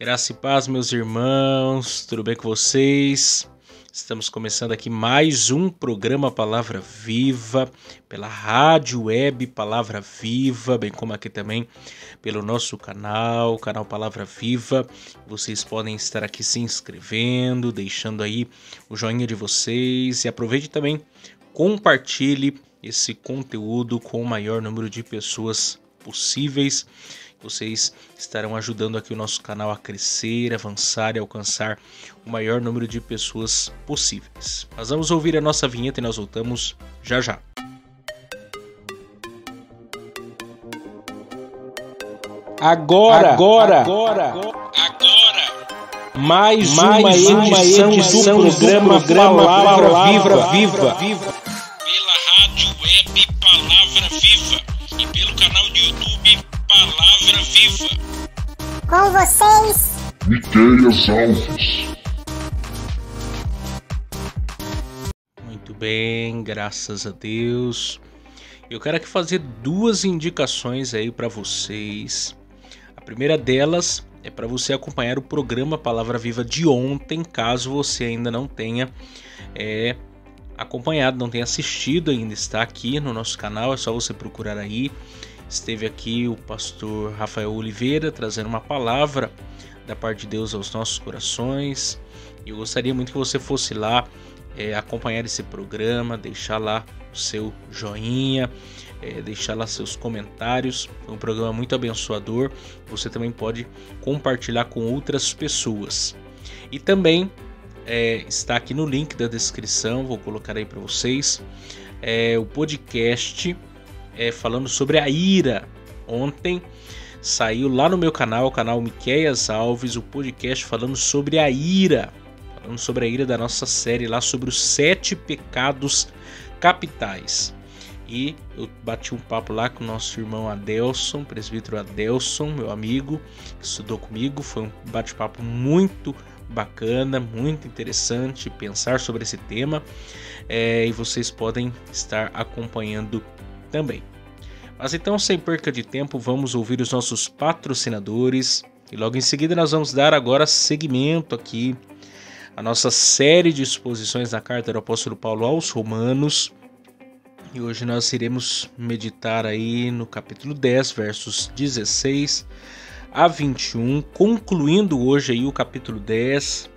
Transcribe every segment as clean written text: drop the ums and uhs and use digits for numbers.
Graça e paz, meus irmãos, tudo bem com vocês? Estamos começando aqui mais um programa Palavra Viva, pela rádio web Palavra Viva, bem como aqui também pelo nosso canal Palavra Viva. Vocês podem estar aqui se inscrevendo, deixando aí o joinha de vocês e aproveite também, compartilhe esse conteúdo com o maior número de pessoas possíveis. Vocês estarão ajudando aqui o nosso canal a crescer, avançar e alcançar o maior número de pessoas possíveis. Nós vamos ouvir a nossa vinheta e nós voltamos já já. Agora. Mais uma edição do programa Palavra Viva. Pela rádio web Palavra Viva e pelo canal do YouTube Palavra Viva. Com vocês, Miqueias Alves. Muito bem, graças a Deus. Eu quero aqui fazer duas indicações aí para vocês. A primeira delas é para você acompanhar o programa Palavra Viva de ontem, caso você ainda não tenha acompanhado, não tenha assistido ainda, está aqui no nosso canal, é só você procurar aí. Esteve aqui o pastor Rafael Oliveira trazendo uma palavra da parte de Deus aos nossos corações. E eu gostaria muito que você fosse lá acompanhar esse programa, deixar lá o seu joinha, deixar lá seus comentários. Foi um programa muito abençoador. Você também pode compartilhar com outras pessoas. E também está aqui no link da descrição, vou colocar aí para vocês, o podcast falando sobre a ira. Ontem saiu lá no meu canal, o canal Miqueias Alves, o podcast falando sobre a ira. Falando sobre a ira da nossa série lá, sobre os 7 pecados capitais. E eu bati um papo lá com o nosso irmão Adelson, presbítero Adelson, meu amigo, que estudou comigo. Foi um bate-papo muito bacana, muito interessante pensar sobre esse tema. E vocês podem estar acompanhando também. Mas então, sem perca de tempo, vamos ouvir os nossos patrocinadores. E logo em seguida nós vamos dar agora seguimento aqui à nossa série de exposições da carta do apóstolo Paulo aos Romanos. E hoje nós iremos meditar aí no capítulo 10, versos 16 a 21, concluindo hoje aí o capítulo 10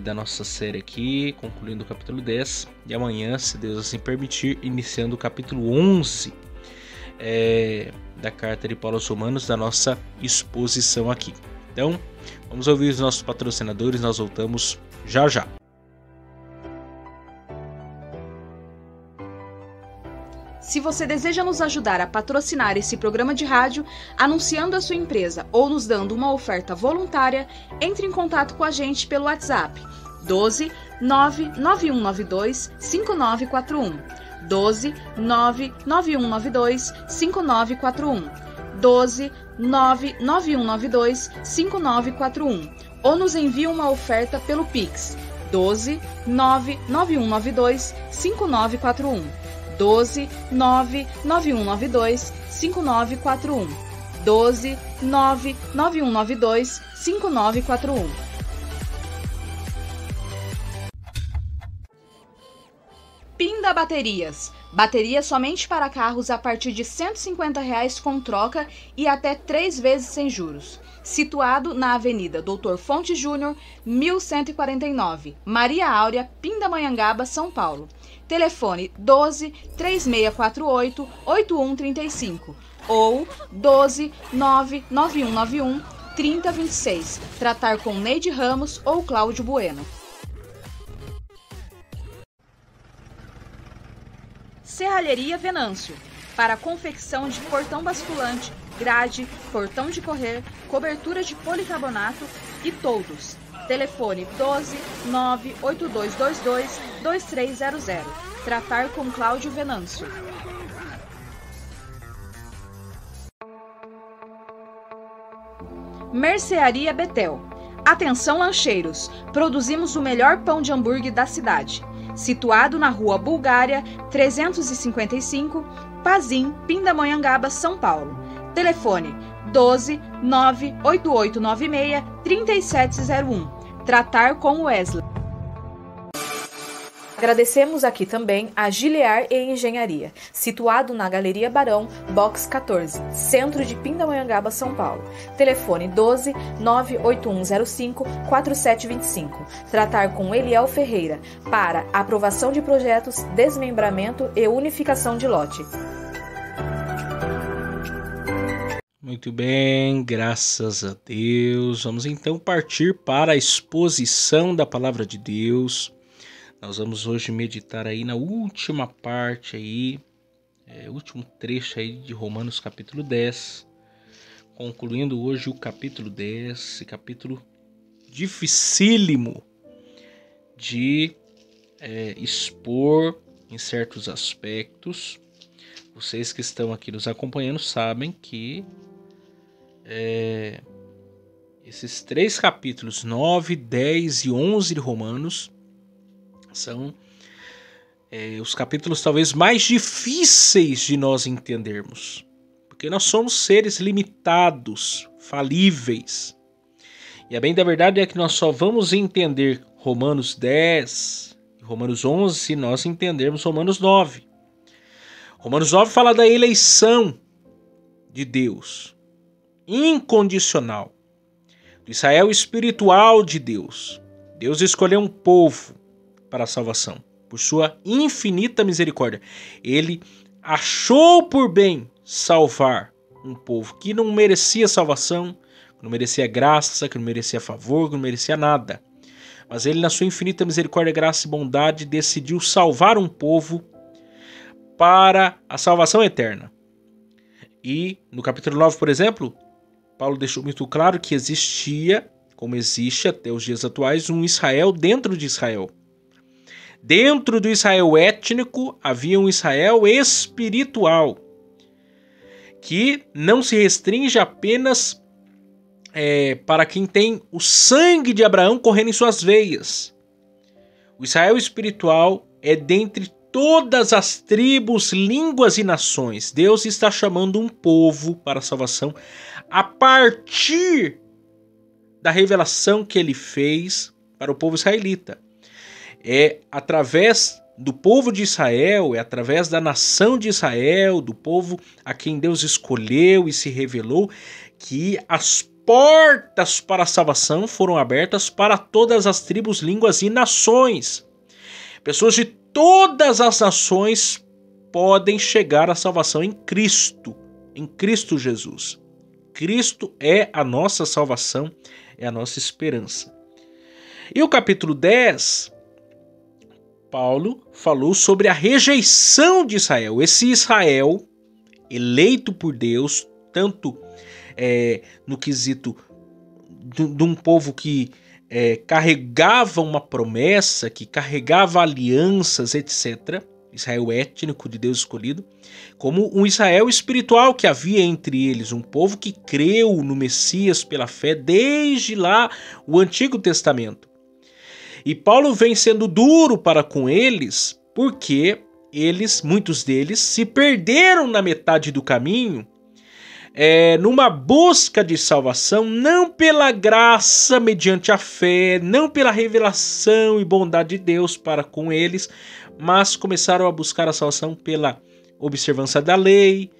da nossa série aqui, concluindo o capítulo 10, e amanhã, se Deus assim permitir, iniciando o capítulo 11 da carta de Paulo aos Romanos, da nossa exposição aqui. Então, vamos ouvir os nossos patrocinadores, nós voltamos já já. Se você deseja nos ajudar a patrocinar esse programa de rádio, anunciando a sua empresa ou nos dando uma oferta voluntária, entre em contato com a gente pelo WhatsApp 12 99192 5941, 12 99192 5941, 12 99192 5941, ou nos envie uma oferta pelo Pix 12 99192 5941, 12 99192 5941, 12 99192 5941. Pinda Baterias. Baterias somente para carros a partir de R$ 150 com troca e até 3 vezes sem juros. Situado na Avenida Doutor Fonte Júnior, 1149, Maria Áurea, Pindamonhangaba, São Paulo. Telefone 12 3648 8135 ou 12 99191 3026. Tratar com Neide Ramos ou Cláudio Bueno. Serralheria Venâncio. Para confecção de portão basculante, grade, portão de correr, cobertura de policarbonato e toldos. Telefone 12 98222 2300. Tratar com Cláudio Venâncio. Mercearia Betel. Atenção lancheiros, produzimos o melhor pão de hambúrguer da cidade. Situado na Rua Bulgária, 355, Pazim, Pindamonhangaba, São Paulo. Telefone 12 98896 3701. Tratar com Wesley. Agradecemos aqui também a Gilear e Engenharia, situado na Galeria Barão, Box 14, centro de Pindamonhangaba, São Paulo. Telefone 12 98105 4725. Tratar com Eliel Ferreira para aprovação de projetos, desmembramento e unificação de lote. Muito bem, graças a Deus. Vamos então partir para a exposição da Palavra de Deus. Nós vamos hoje meditar aí na última parte aí, último trecho aí de Romanos capítulo 10, concluindo hoje o capítulo 10, esse capítulo dificílimo de expor em certos aspectos. Vocês que estão aqui nos acompanhando sabem que esses 3 capítulos, 9, 10 e 11 de Romanos, são os capítulos talvez mais difíceis de nós entendermos, porque nós somos seres limitados, falíveis. E a bem da verdade é que nós só vamos entender Romanos 10 e Romanos 11 se nós entendermos Romanos 9. Romanos 9 fala da eleição de Deus, incondicional, do Israel espiritual de Deus. Deus escolheu um povo para a salvação, por sua infinita misericórdia. Ele achou por bem salvar um povo que não merecia salvação, que não merecia graça, que não merecia favor, que não merecia nada. Mas ele, na sua infinita misericórdia, graça e bondade, decidiu salvar um povo para a salvação eterna. E no capítulo 9, por exemplo, Paulo deixou muito claro que existia, como existe até os dias atuais, um Israel dentro de Israel. Dentro do Israel étnico havia um Israel espiritual, que não se restringe apenas para quem tem o sangue de Abraão correndo em suas veias. O Israel espiritual é dentre todas as tribos, línguas e nações. Deus está chamando um povo para a salvação a partir da revelação que ele fez para o povo israelita. É através do povo de Israel, é através da nação de Israel, do povo a quem Deus escolheu e se revelou, que as portas para a salvação foram abertas para todas as tribos, línguas e nações. Pessoas de todas as nações podem chegar à salvação em Cristo Jesus. Cristo é a nossa salvação, é a nossa esperança. E o capítulo 10, Paulo falou sobre a rejeição de Israel. Esse Israel, eleito por Deus, tanto no quesito de um povo que carregava uma promessa, que carregava alianças, etc. Israel étnico de Deus escolhido, como um Israel espiritual que havia entre eles, um povo que creu no Messias pela fé desde lá o Antigo Testamento. E Paulo vem sendo duro para com eles, porque muitos deles, se perderam na metade do caminho, numa busca de salvação, não pela graça mediante a fé, não pela revelação e bondade de Deus para com eles, mas começaram a buscar a salvação pela observância da lei,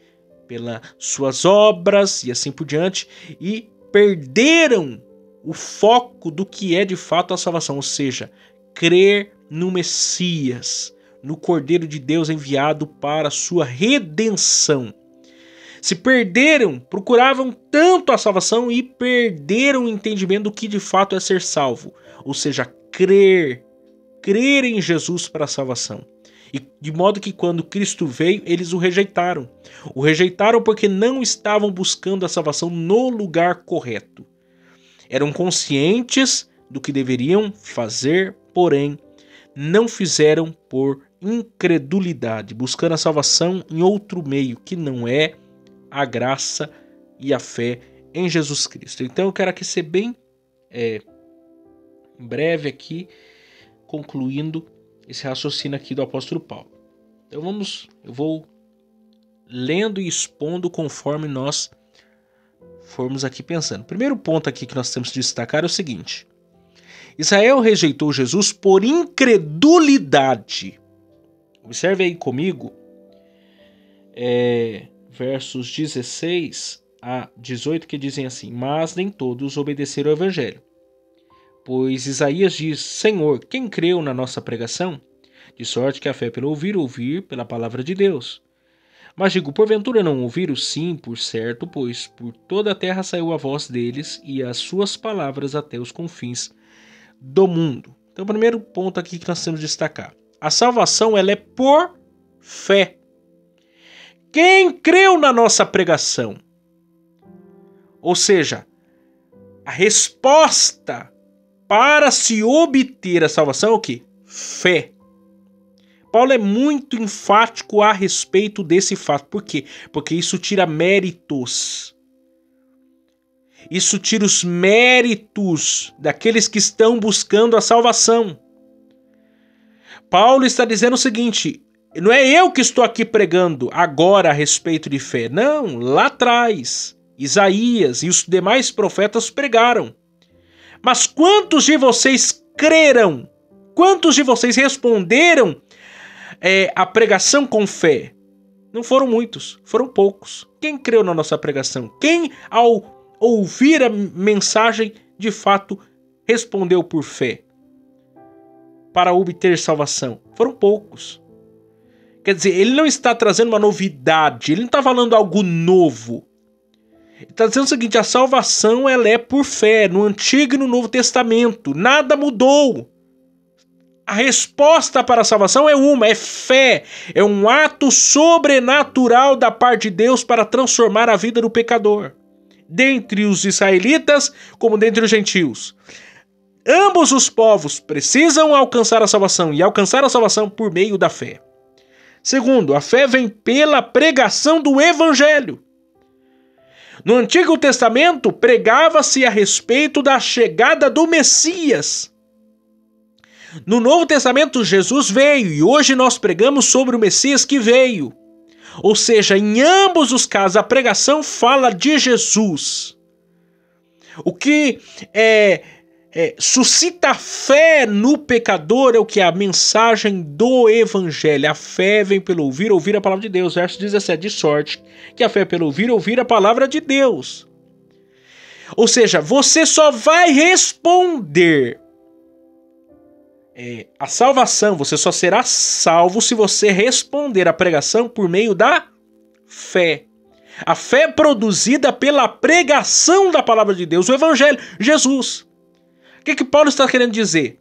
pelas suas obras e assim por diante, e perderam o foco do que é de fato a salvação, ou seja, crer no Messias, no Cordeiro de Deus enviado para a sua redenção. Se perderam, procuravam tanto a salvação e perderam o entendimento do que de fato é ser salvo, ou seja, crer em Jesus para a salvação. E de modo que quando Cristo veio, eles o rejeitaram. O rejeitaram porque não estavam buscando a salvação no lugar correto. Eram conscientes do que deveriam fazer, porém, não fizeram por incredulidade, buscando a salvação em outro meio, que não é a graça e a fé em Jesus Cristo. Então eu quero aqui ser bem breve aqui, concluindo esse raciocínio aqui do apóstolo Paulo. Então eu vou lendo e expondo conforme nós formos aqui pensando. Primeiro ponto aqui que nós temos que destacar é o seguinte: Israel rejeitou Jesus por incredulidade. Observe aí comigo, versos 16 a 18, que dizem assim: mas nem todos obedeceram ao evangelho. Pois Isaías diz: Senhor, quem creu na nossa pregação? De sorte que a fé pelo ouvir pela palavra de Deus. Mas digo, porventura não ouviram? Sim, por certo, pois por toda a terra saiu a voz deles e as suas palavras até os confins do mundo. Então, o primeiro ponto aqui que nós temos que destacar: a salvação ela é por fé. Quem creu na nossa pregação? Ou seja, a resposta para se obter a salvação é o quê? Fé. Paulo é muito enfático a respeito desse fato. Por quê? Porque isso tira méritos. Isso tira os méritos daqueles que estão buscando a salvação. Paulo está dizendo o seguinte: não é eu que estou aqui pregando agora a respeito de fé. Não, lá atrás, Isaías e os demais profetas pregaram. Mas quantos de vocês creram? Quantos de vocês responderam a pregação com fé? Não foram muitos, foram poucos. Quem creu na nossa pregação? Quem, ao ouvir a mensagem, de fato respondeu por fé para obter salvação? Foram poucos. Quer dizer, ele não está trazendo uma novidade, ele não está falando algo novo. Ele está dizendo o seguinte: a salvação ela é por fé, no Antigo e no Novo Testamento. Nada mudou. A resposta para a salvação é fé. É um ato sobrenatural da parte de Deus para transformar a vida do pecador. Dentre os israelitas, como dentre os gentios. Ambos os povos precisam alcançar a salvação, e alcançar a salvação por meio da fé. Segundo, a fé vem pela pregação do evangelho. No Antigo Testamento, pregava-se a respeito da chegada do Messias. No Novo Testamento, Jesus veio, e hoje nós pregamos sobre o Messias que veio. Ou seja, em ambos os casos, a pregação fala de Jesus. O que suscita fé no pecador é o que? A mensagem do evangelho. A fé vem pelo ouvir a palavra de Deus. Verso 17, de sorte que a fé pelo ouvir a palavra de Deus. Ou seja, você só vai responder a salvação, você só será salvo se você responder a pregação por meio da fé. A fé produzida pela pregação da palavra de Deus, o evangelho, Jesus. O que Paulo está querendo dizer?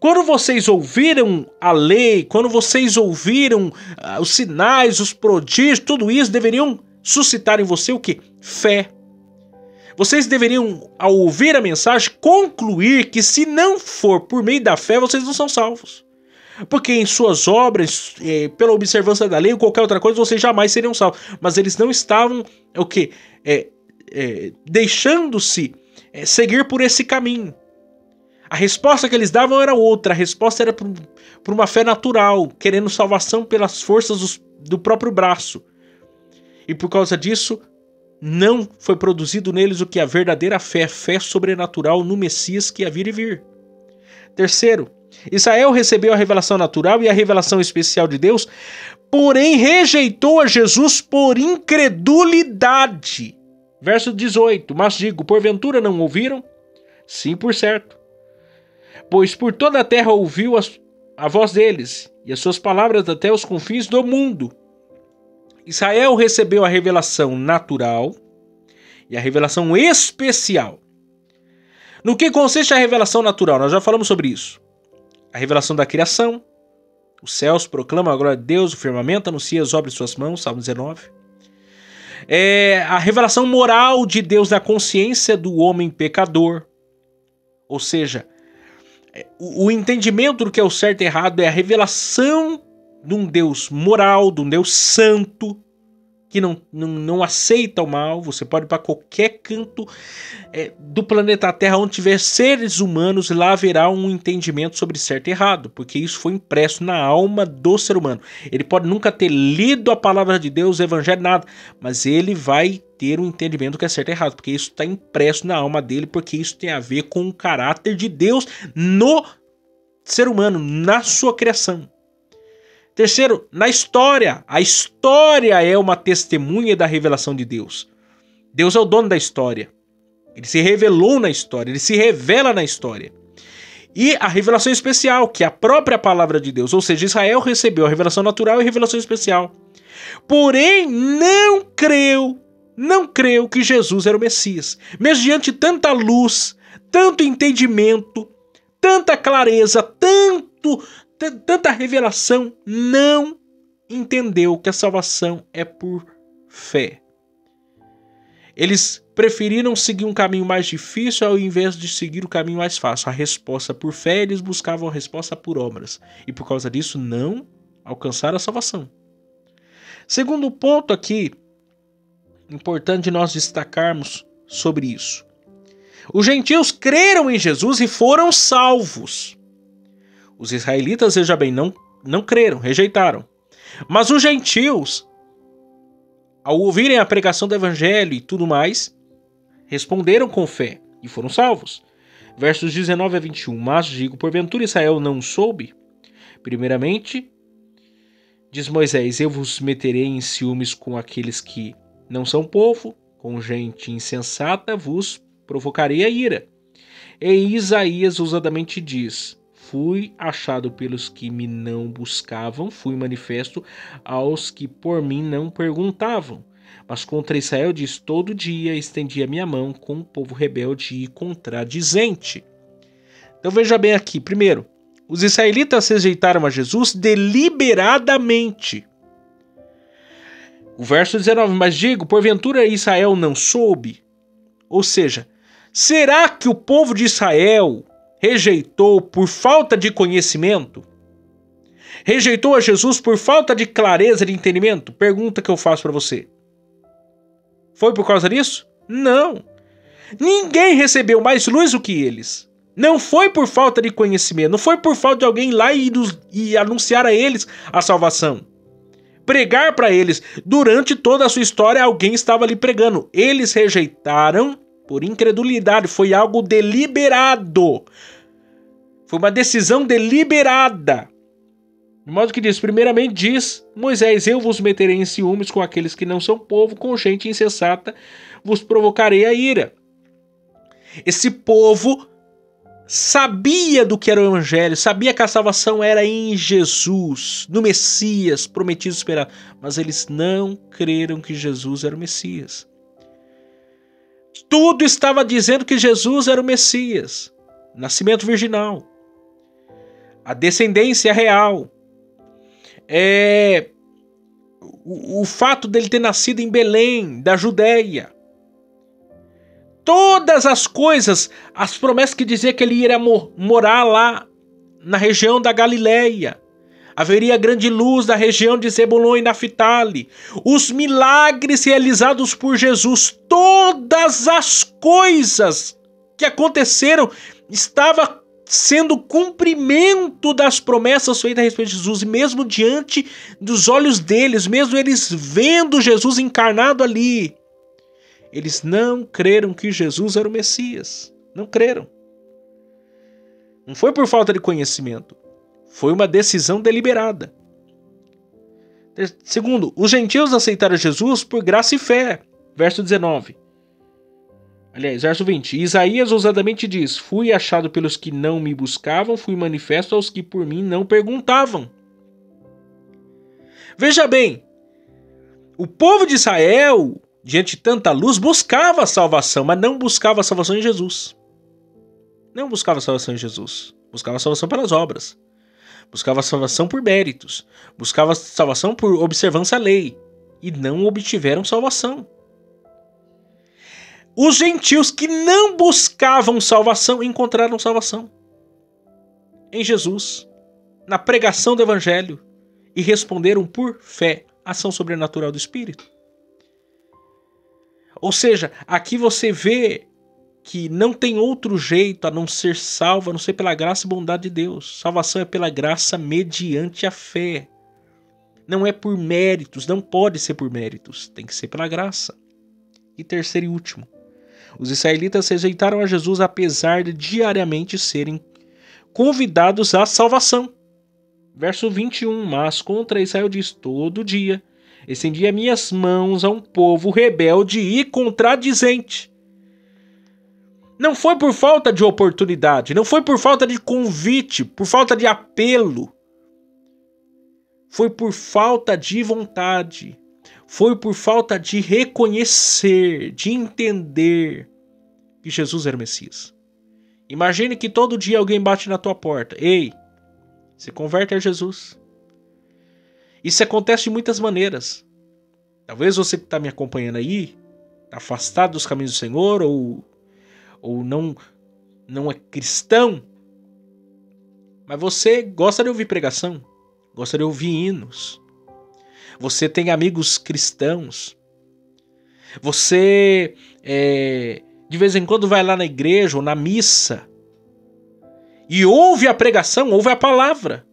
Quando vocês ouviram a lei, quando vocês ouviram os sinais, os prodígios, tudo isso deveriam suscitar em você o quê? Fé. Vocês deveriam, ao ouvir a mensagem, concluir que se não for por meio da fé, vocês não são salvos. Porque em suas obras, pela observância da lei ou qualquer outra coisa, vocês jamais seriam salvos. Mas eles não estavam, deixando-se seguir por esse caminho. A resposta que eles davam era outra. A resposta era por uma fé natural, querendo salvação pelas forças do próprio braço. E por causa disso, não foi produzido neles o que? A verdadeira fé, fé sobrenatural no Messias que havia de vir. Terceiro, Israel recebeu a revelação natural e a revelação especial de Deus, porém rejeitou a Jesus por incredulidade. Verso 18, mas digo, porventura não ouviram? Sim, por certo. Pois por toda a terra ouviu a voz deles, e as suas palavras até os confins do mundo. Israel recebeu a revelação natural e a revelação especial. No que consiste a revelação natural? Nós já falamos sobre isso. A revelação da criação. Os céus proclamam a glória de Deus, o firmamento anuncia as obras de suas mãos, Salmo 19. A revelação moral de Deus na consciência do homem pecador. Ou seja, o entendimento do que é o certo e errado é a revelação de um Deus moral, de um Deus santo, que não aceita o mal. Você pode ir para qualquer canto do planeta Terra onde tiver seres humanos, lá haverá um entendimento sobre certo e errado, porque isso foi impresso na alma do ser humano. Ele pode nunca ter lido a palavra de Deus, o evangelho, nada, mas ele vai ter um entendimento do que é certo e errado, porque isso está impresso na alma dele, porque isso tem a ver com o caráter de Deus no ser humano, na sua criação. Terceiro, na história. A história é uma testemunha da revelação de Deus. Deus é o dono da história. Ele se revelou na história, ele se revela na história. E a revelação especial, que é a própria palavra de Deus, ou seja, Israel recebeu a revelação natural e a revelação especial. Porém, não creu que Jesus era o Messias. Mesmo diante de tanta luz, tanto entendimento, tanta clareza, tanta revelação, não entendeu que a salvação é por fé. Eles preferiram seguir um caminho mais difícil ao invés de seguir o caminho mais fácil. A resposta por fé, eles buscavam a resposta por obras. E por causa disso, não alcançaram a salvação. Segundo ponto aqui, importante nós destacarmos sobre isso. Os gentios creram em Jesus e foram salvos. Os israelitas, veja bem, não creram, rejeitaram. Mas os gentios, ao ouvirem a pregação do evangelho e tudo mais, responderam com fé e foram salvos. Versos 19 a 21. Mas digo, porventura Israel não soube? Primeiramente, diz Moisés, eu vos meterei em ciúmes com aqueles que não são povo, com gente insensata vos provocarei a ira. E Isaías ousadamente diz, fui achado pelos que me não buscavam, fui manifesto aos que por mim não perguntavam. Mas contra Israel diz, todo dia estendi a minha mão com um povo rebelde e contradizente. Então veja bem aqui, primeiro, os israelitas rejeitaram a Jesus deliberadamente. O verso 19, mas digo, porventura Israel não soube? Ou seja, será que o povo de Israel rejeitou por falta de conhecimento? Rejeitou a Jesus por falta de clareza de entendimento? Pergunta que eu faço para você. Foi por causa disso? Não. Ninguém recebeu mais luz do que eles. Não foi por falta de conhecimento. Não foi por falta de alguém lá e anunciar a eles a salvação. Pregar para eles. Durante toda a sua história, alguém estava ali pregando. Eles rejeitaram por incredulidade. Foi algo deliberado. Foi uma decisão deliberada. De modo que diz, primeiramente diz Moisés, eu vos meterei em ciúmes com aqueles que não são povo, com gente insensata vos provocarei a ira. Esse povo sabia do que era o evangelho, sabia que a salvação era em Jesus, no Messias, prometido e esperado, mas eles não creram que Jesus era o Messias. Tudo estava dizendo que Jesus era o Messias, nascimento virginal, a descendência real, o fato dele ter nascido em Belém, da Judéia. Todas as coisas, as promessas que diziam que ele iria morar lá na região da Galileia. Haveria grande luz da região de Zebulon e Naftali. Os milagres realizados por Jesus, todas as coisas que aconteceram, estava sendo cumprimento das promessas feitas a respeito de Jesus, e mesmo diante dos olhos deles, mesmo eles vendo Jesus encarnado ali, eles não creram que Jesus era o Messias. Não creram. Não foi por falta de conhecimento. Foi uma decisão deliberada. Segundo, os gentios aceitaram Jesus por graça e fé. Verso 19. Aliás, verso 20. Isaías ousadamente diz, fui achado pelos que não me buscavam, fui manifesto aos que por mim não perguntavam. Veja bem, o povo de Israel, diante de tanta luz, buscava a salvação, mas não buscava a salvação em Jesus. Não buscava a salvação em Jesus. Buscava a salvação pelas obras. Buscava a salvação por méritos. Buscava a salvação por observância à lei. E não obtiveram salvação. Os gentios que não buscavam salvação, encontraram salvação. Em Jesus. Na pregação do evangelho. E responderam por fé. Ação sobrenatural do Espírito. Ou seja, aqui você vê que não tem outro jeito a não ser salvo, a não ser pela graça e bondade de Deus. Salvação é pela graça mediante a fé. Não é por méritos, não pode ser por méritos, tem que ser pela graça. E terceiro e último, os israelitas rejeitaram a Jesus apesar de diariamente serem convidados à salvação. Verso 21, mas contra Israel diz: todo dia estendi minhas mãos a um povo rebelde e contradizente. Não foi por falta de oportunidade, não foi por falta de convite, por falta de apelo. Foi por falta de vontade. Foi por falta de reconhecer, de entender que Jesus era o Messias. Imagine que todo dia alguém bate na tua porta. Ei, se converte a Jesus. Isso acontece de muitas maneiras. Talvez você que está me acompanhando aí, está afastado dos caminhos do Senhor, ou não é cristão, mas você gosta de ouvir pregação, gosta de ouvir hinos, você tem amigos cristãos, você de vez em quando vai lá na igreja ou na missa e ouve a pregação, ouve a palavra.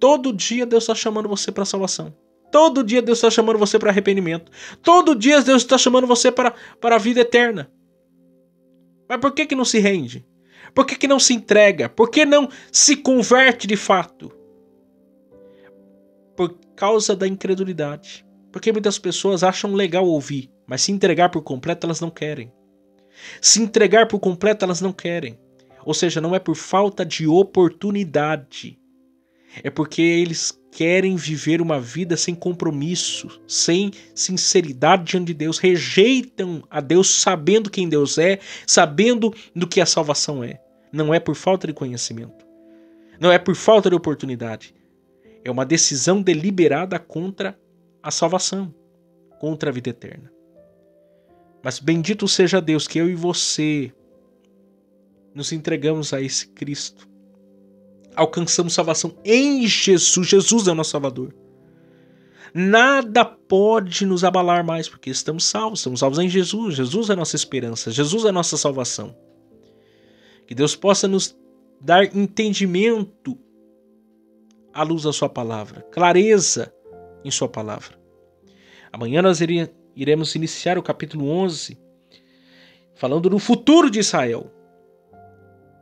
Todo dia Deus está chamando você para a salvação. Todo dia Deus está chamando você para arrependimento. Todo dia Deus está chamando você para a vida eterna. Mas por que não se rende? Por que não se entrega? Por que não se converte de fato? Por causa da incredulidade. Porque muitas pessoas acham legal ouvir, mas se entregar por completo elas não querem. Se entregar por completo elas não querem. Ou seja, não é por falta de oportunidade. É porque eles querem viver uma vida sem compromisso, sem sinceridade diante de Deus, rejeitam a Deus sabendo quem Deus é, sabendo do que a salvação é. Não é por falta de conhecimento, não é por falta de oportunidade, é uma decisão deliberada contra a salvação, contra a vida eterna. Mas bendito seja Deus que eu e você nos entregamos a esse Cristo. Alcançamos salvação em Jesus. Jesus é o nosso Salvador. Nada pode nos abalar mais, porque estamos salvos em Jesus. Jesus é a nossa esperança, Jesus é a nossa salvação. Que Deus possa nos dar entendimento à luz da sua palavra, clareza em sua palavra. Amanhã nós iremos iniciar o capítulo 11, falando do futuro de Israel.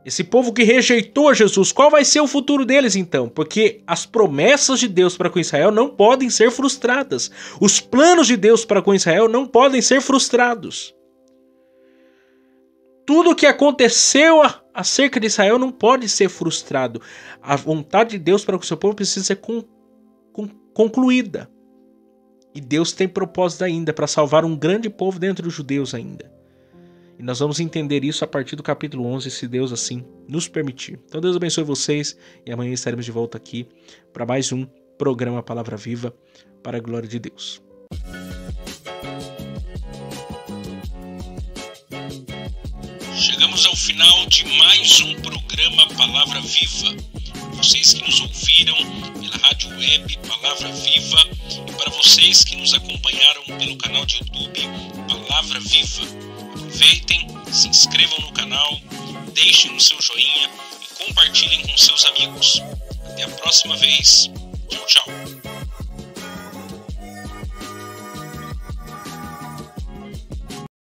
Esse povo que rejeitou a Jesus, qual vai ser o futuro deles então? Porque as promessas de Deus para com Israel não podem ser frustradas. Os planos de Deus para com Israel não podem ser frustrados. Tudo o que aconteceu acerca de Israel não pode ser frustrado. A vontade de Deus para com o seu povo precisa ser concluída. E Deus tem propósito ainda para salvar um grande povo dentro dos judeus ainda. E nós vamos entender isso a partir do capítulo 11, se Deus assim nos permitir. Então Deus abençoe vocês e amanhã estaremos de volta aqui para mais um programa Palavra Viva para a glória de Deus. Chegamos ao final de mais um programa Palavra Viva. Vocês que nos ouviram pela rádio web Palavra Viva e para vocês que nos acompanharam pelo canal de YouTube Palavra Viva. Aproveitem, se inscrevam no canal, deixem o seu joinha e compartilhem com seus amigos. Até a próxima vez. Tchau, tchau.